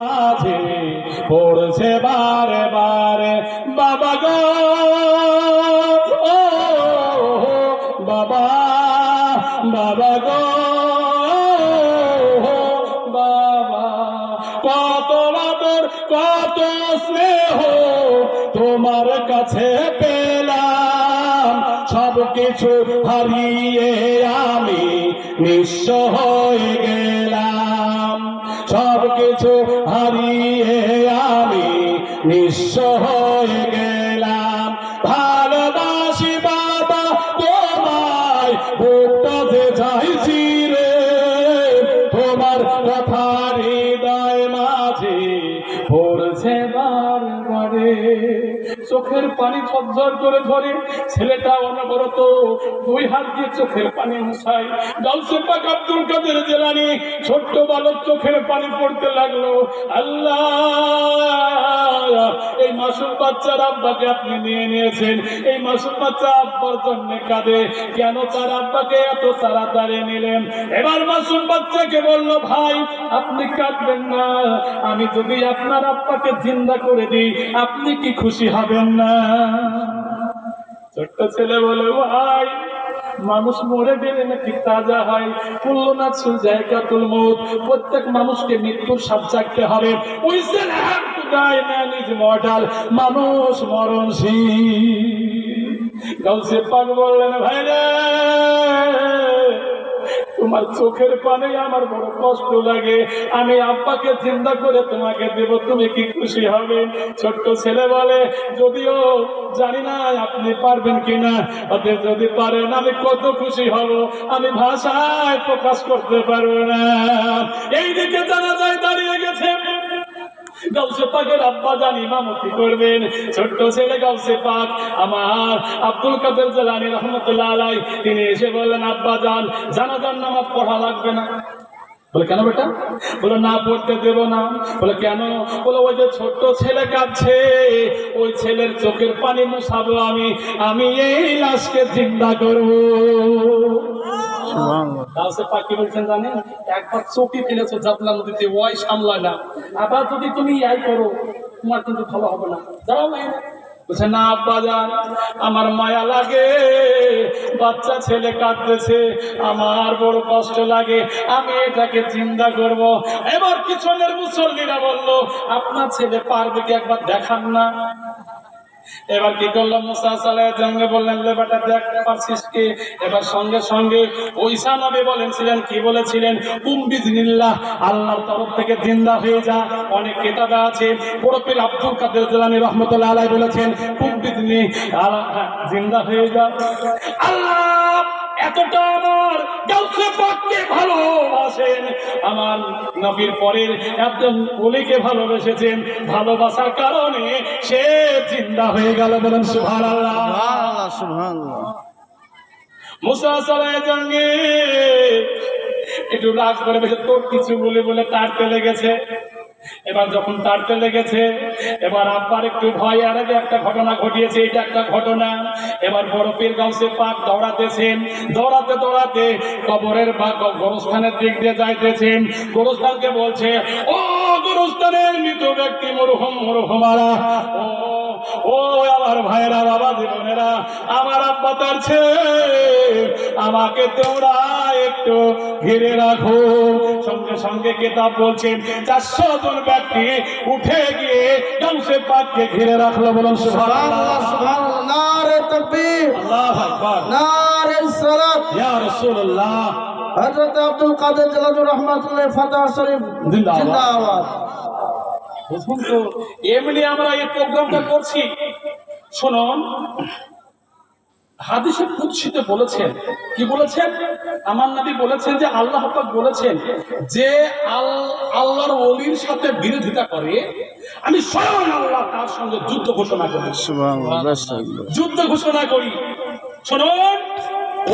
মাঝে পড়ছে বারে বারে বাবা গো ও বাবা, বাবা গো বাবা, কত আদর কত স্নেহ তোমার কাছে পেলাম, সব কিছু হারিয়ে আমি নিঃস্ব হয়ে গেলাম, সব কিছু হারিয়ে আমি নিঃস্ব হয়ে গেলাম। ভালোবাসি বাবা তোমায়, বুকটা যে চাইছি রে, তোমার কথা হৃদয় মাঝে পড়ছে বারবারে। চোখের পানি ঝরঝর করে ধরে ছেলেটা অনবরত দুই হাত দিয়ে চোখের পানি মুছায়। গাউসে পাক আব্দুল কাদের জিলানী ছোট্ট বালক চোখের পানি পড়তে লাগলো। আল্লাহ, এই মাসুম বাচ্চার আব্বাকে আপনি নিয়ে নিয়েছেন, এই মাসুম বাচ্চা আব্বার জন্য কাঁদে, কেন তার আব্বাকে এত তাড়াতাড়ি নিলেন? এবার মাসুম বাচ্চাকে বলল, ভাই আপনি কাঁদবেন না, আমি যদি আপনার আব্বাকে জিন্দা করে দিই আপনি কি খুশি হবেন না? ছোট্ট ছেলে বলে, ভাই মানুষ মরে গেলে নাকি তাজা হয়, কুল্লু নাফসিন যায়কাতুল মউত, প্রত্যেক মানুষকে মৃত্যুর স্বাদ চাখতে হবে। ওই ছেলে মর্টাল, মানুষ মরণশীল। গাউসে পাক বললেন, ভাই রে তোমার চোখের পানে আমার বড় কষ্ট লাগে, আমি আব্বাকে চিন্তা করে তোমাকে দেব, তুমি কি খুশি হবে? ছোট্ট ছেলে বলে, যদিও জানি না আপনি পারবেন কিনা, অতএব যদি পারেন আমি কত খুশি হব, আমি ভাষায় প্রকাশ করতে পারবো না। এইদিকে জানাজায় দাঁড়িয়ে গেছে, গাউসে পাকের আব্বা জান ইমামতি করবেন। ছোট্ট ছেলে গাউসে পাক আমার আব্দুল কাদের জিলানী রহমতুল্লাহ আলাইহি, তিনি এসে বললেন, আব্বা জান জানাজার নামাজ পড়া লাগবে না। বলে, কেন বেটা? বলে, না পড়তে দেব না। বলে, কেন? বলে, ওই যে ছোট্ট ছেলে কাঁদছে, ওই ছেলের চোখের পানি মুছাবো আমি, আমি এই লাশকে জিন্দা করবো। কি বলছেন জানেন? একবার চোখে ফেলেছো জাতলা নদীতে, ওই সামলায় না, আবার যদি তুমি ইয়াই করো তোমার কিন্তু ভালো হবে না, যাও না। বলছে, না আব্বা জান আমার মায়া লাগে, বাচ্চা ছেলে কাঁদতেছে, আমার বড় কষ্ট লাগে, আমি এটাকে চিন্তা করব। এবার পিছনের মুসল্লিরা বলল, আপনার ছেলে পারবে কি, একবার দেখান না। এবার কি করলো, মুসা সালেহ জঙ্গে বললেন, লে বেটা দেখ পারছিস কি? এবার সঙ্গে সঙ্গে ঈসা নবী বলেছিলেন, কি বলেছিলেন? কুম বিজনিল্লাহ, আল্লাহর তরফ থেকে জিন্দা হয়ে যা। অনেক কিতাবে আছে, বড় পীর আব্দুল কাদের জিলানী রাহমাতুল্লাহ আলাইহি বলেছেন, কুম বিজনি, জিন্দা হয়ে যা। আল্লাহ এতটা আমার গাউসে পাককে ভালোবাসেন, আমার নবীর পরের একজন ওলিকে ভালোবেসেছেন, ভালোবাসার কারণে সে জিন্দা হয়ে গেল। বলেন সুবহানাল্লাহ, সুবহানাল্লাহ, সুবহানাল্লাহ। মুসা সালাহ জঙ্গে একটু রাগ করে বেশি তোর কিছু বলে বলে তাড়তে লেগেছে। এবার যখন তাড়তে লেগেছে, এবার আব্বার একটু ভয়, আর আগে একটা ঘটনা ঘটিয়েছে, এটা একটা ঘটনা। এবার বড় পীর গাউসে পাক দৌড়াতেছেন, দৌড়াতে দৌড়াতে কবরের বা গোরস্থানের দিক দিয়ে যাইতেছেন। গোরস্থানকে বলছে, ও গোরস্থানের মৃত ব্যক্তি মরহুম মরহুমারা, ও আমার ভাইরা, বাবা জীবনেরা, আমার আব্বা তার ছেলে, আমাকে তোমরা একটু ঘিরে রাখো। সঙ্গে সঙ্গে কিতাব বলছেন 400 জন ব্যক্তি উঠে গিয়ে গাউসে পাককে ঘিরে রাখলো। বলুন সুবহানাল্লাহ, সুবহানাল্লাহ, নারে তাকবীর, আল্লাহু আকবার, নারে সালাত ইয়া রাসূলুল্লাহ। হযরত আব্দুল কাদের জিলানী রাহমাতুল্লাহ ফাতহ শরীফ জিন্দাবাদ। বুঝুন তো, এমনি আমরা এই প্রোগ্রামটা করছি। শুনুন, হাদিসে কুদসিতে বলেছেন, কি বলেছেন? আমার নবী বলেছেন যে আল্লাহ পাক বলেছেন যে আল্লাহর ওলির সাথে বিরোধিতা করে, আমি স্বয়ং আল্লাহ তার সঙ্গে যুদ্ধ ঘোষণা করি। সুবহানাল্লাহ, যুদ্ধ ঘোষণা করি। শুনুন,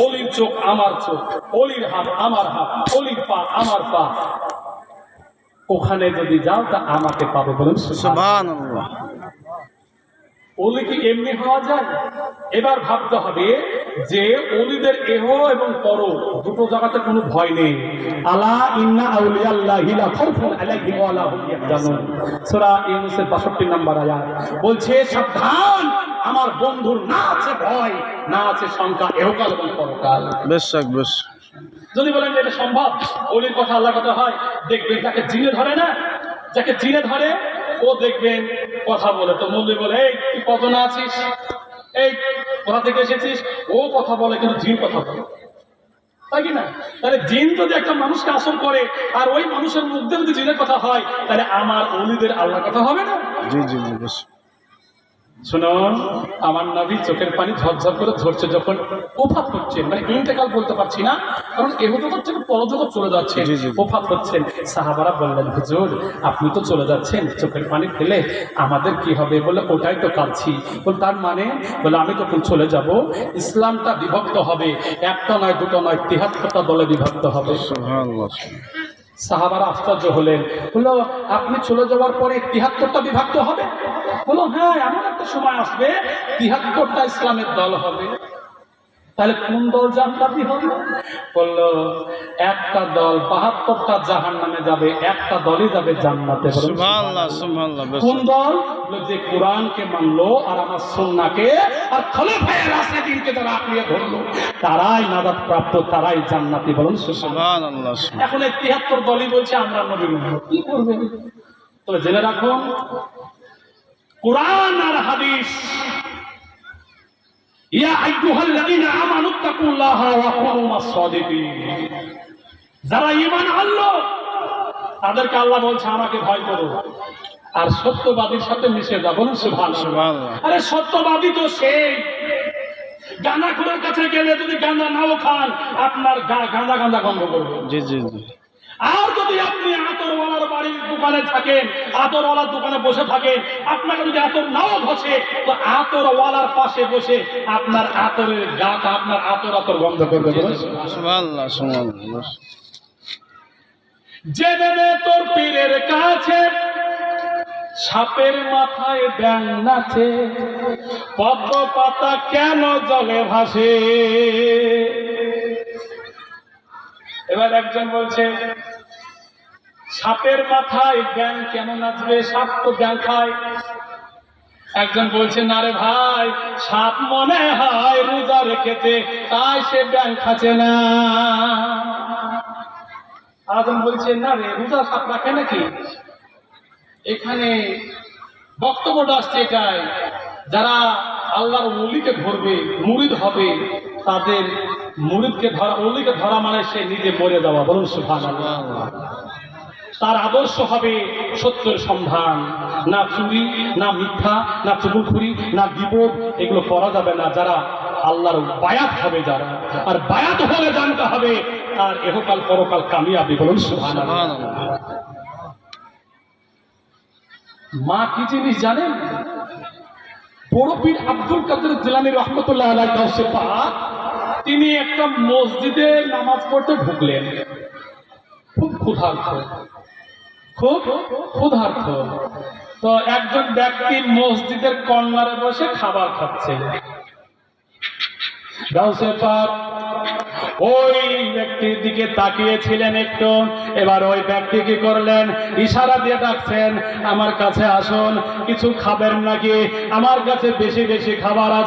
ওলির চোখ আমার চোখ, ওলির হাত আমার হাত, ওলির পা আমার পা, ওখানে যদি যাও তা আমাকে পাবে। বলুন সুবহানাল্লাহ। ওলি কি এমনি হওয়া যায়? এবার ভাবতে হবে যে ওলিদের এহ এবং পর দুটো জায়গাতে কোনো ভয় নেই। আলা ইন্না আউলিয়াল্লাহি লা খাউফুন আলাইহিম ওয়া লা হুম ইয়াহজানুন, সূরা ইউনূসের 62 নম্বর আয়াত বলছে, সাবধান, আমার বন্ধুর না আছে ভয়, না আছে শঙ্কা, এহকাল এবং পরকাল। বেশ বেশ। যদি বলেন যে এটা সম্ভব, ওলির কথা আল্লাহর কথা হয়, দেখবেন যাকে জিনে ধরে না, যাকে জিনে ধরে ও দেখবেন কথা বলে, তো মৌলভী বলে এই তুই কজন আছিস, এই কোথা থেকে এসেছিস, ও কথা বলে কিন্তু জিন কথা বলে, তাই কি না? তাহলে জিন যদি একটা মানুষকে আসর করে আর ওই মানুষের মধ্যে যদি জিনের কথা হয়, তাহলে আমার ওলিদের আল্লাহর কথা হবে না? জি জি জি বেশ। শুনুন, আমার নবী চোখের পানি ঝরঝর করে ঝরছে যখন ওফাত হচ্ছেন, মানে ইন্তেকাল বলতে পারছি না, কারণ এহজগৎ থেকে পরজগৎ চলে যাচ্ছেন, ওফাত হচ্ছেন। সাহাবারা বললেন, হুজুর আপনি তো চলে যাচ্ছেন, চোখের পানি ফেলে আমাদের কি হবে? বলে ওটাই তো কাঁদছি। বলে তার মানে? বলে আমি যখন চলে যাব ইসলামটা বিভক্ত হবে, একটা নয় দুটো নয় 73টা দলে বিভক্ত হবে। সুবহানাল্লাহ। সাহাবারা আশ্চর্য হলেন, বললো আপনি চলে যাওয়ার পরে 73টা বিভক্ত হবে? বললো হ্যাঁ, এমন একটা সময় আসবে 73টা ইসলামের দল হবে। তাহলে কোন দল জান্নাতি হবে? বললো একটা দল 72টা জাহান্নামে যাবে, একটা দলই যাবে জান্নাতে। সুবহানাল্লাহ সুবহানাল্লাহ। কোন দল? যে কোরআনকে মানলো আর আমার সুন্নাহকে আর খলিফায়ে রাশিদিনকে যারা আঁকড়িয়ে ধরলো, তারাই নাজাত প্রাপ্ত, তারাই জান্নাতি। বলুন সুবহানাল্লাহ। এখন এই 73 দলই বলছে আমরা নবীর উম্মত, কি করবে? তবে জেনে রাখুন, কোরআন আর হাদিস, ইয়া আইয়ুহাল্লাযীনা আমানুত্তাকুল্লাহা ওয়া কুনু মাস-সাদিকিন, যারা ঈমান আনলো তাদেরকে আল্লাহ বলছে আমাকে ভয় করো আর সত্যবাদীর সাথে মিশে যাও। বলুন সুবহানাল্লাহ। আরে সত্যবাদী তো সেই গাঁজাখোরের কাছে গেলে যদি গাঁজা নাও খান, আপনার গাঁজা গাঁজা গন্ধ করবে। জি জি জি। আর যদি আপনি আতরওয়ালার বাড়ির দোকানে থাকেন, আতরওয়ালার দোকানে বসে থাকেন, আপনাকে যদি আতর নাও ঘষে, তো আতরওয়ালার পাশে বসে আপনার আতরের গাটা আপনার আতর আতর গন্ধ করবে। সুবহানাল্লাহ সুবহানাল্লাহ। জেনে তোর পীরের কাছে সাপের মাথায় ব্যাঙ নাচে, পদ্ম পাতা কেন জলে ভাসে। এবার একজন বলছে সাপের মাথায় ব্যাঙ কেন নাচবে, সাপ তো ব্যাঙ খায়। একজন বলছে না রে ভাই, সাপ মনে হয় রোজা রেখেছে তাই সে ব্যাঙ খাচ্ছে না। আরেকজন বলছে না রে, রোজা সাপ রাখে নাকি? এখানে বক্তব্যটা আসছে এটাই, যারা আল্লাহর ওলিকে ধরবে, মুরিদ হবে, তাদের মুরিদকে ধরা, ওলিকে ধরা মানে সে নিজে মরে যাওয়া। বলুন সুবহানাল্লাহ। তার আদর্শ হবে সত্যের সন্ধান, না চুরি, না মিথ্যা, না চুগুলখুরি, না গীবত, এগুলো করা যাবে না। যারা আল্লাহর বায়াত হবে, যারা, আর বায়াত হলে জানতে হবে তার এহকাল পরকাল কামিয়াবি। বলুন সুবহানাল্লাহ। মা কি জিনিস জানেন? বড় পীর আব্দুল কাদের জিলানী রহমতুল্লাহ আলাইহি কাউসে পাক, তিনি একটা মসজিদে নামাজ পড়তে ঢুকলেন, খুব ক্ষুধার্ত, খুব ক্ষুধার্ত। তো একজন ব্যক্তি মসজিদের কর্নারে বসে খাবার খাচ্ছে। গাউসে পাক ওই ব্যক্তির দিকে তাকিয়েছিলেন একটু, এবার ওই ব্যক্তি কি করলেন, ইশারা দিয়ে ডাকছেন, আমার কাছে আসুন, কিছু খাবেন নাকি? আমার কাছে বেশি বেশি খাবার আছে।